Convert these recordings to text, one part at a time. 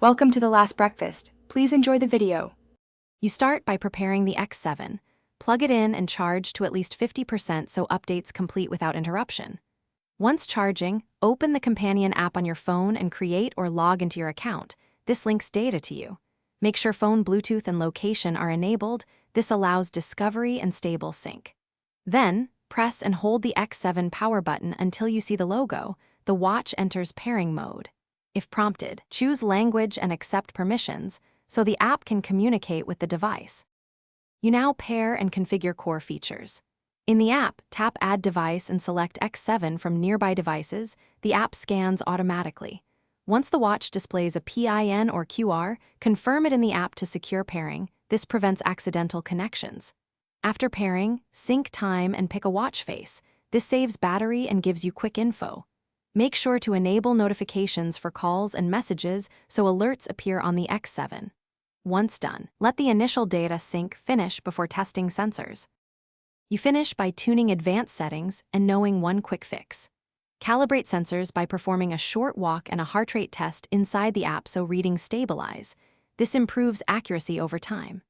Welcome to the last breakfast. Please enjoy the video. You start by preparing the X7. Plug it in and charge to at least 50% so updates complete without interruption. Once charging, open the companion app on your phone and create or log into your account. This links data to you. Make sure phone Bluetooth and location are enabled. This allows discovery and stable sync. Then, press and hold the X7 power button until you see the logo. The watch enters pairing mode. If prompted, choose language and accept permissions so the app can communicate with the device. You now pair and configure core features. In the app, tap Add Device and select X7 from nearby devices. The app scans automatically. Once the watch displays a PIN or QR, confirm it in the app to secure pairing. This prevents accidental connections. After pairing, sync time and pick a watch face. This saves battery and gives you quick info. Make sure to enable notifications for calls and messages so alerts appear on the X7. Once done, let the initial data sync finish before testing sensors. You finish by tuning advanced settings and knowing one quick fix. Calibrate sensors by performing a short walk and a heart rate test inside the app so readings stabilize. This improves accuracy over time.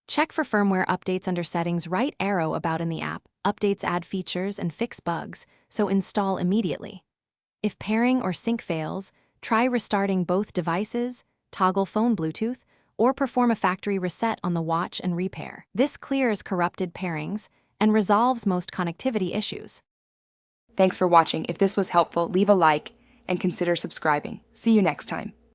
Check for firmware updates under Settings. Right arrow about in the app. Updates add features and fix bugs, so install immediately. If pairing or sync fails, try restarting both devices, toggle phone Bluetooth, or perform a factory reset on the watch and repair. This clears corrupted pairings and resolves most connectivity issues. Thanks for watching. If this was helpful, leave a like and consider subscribing. See you next time.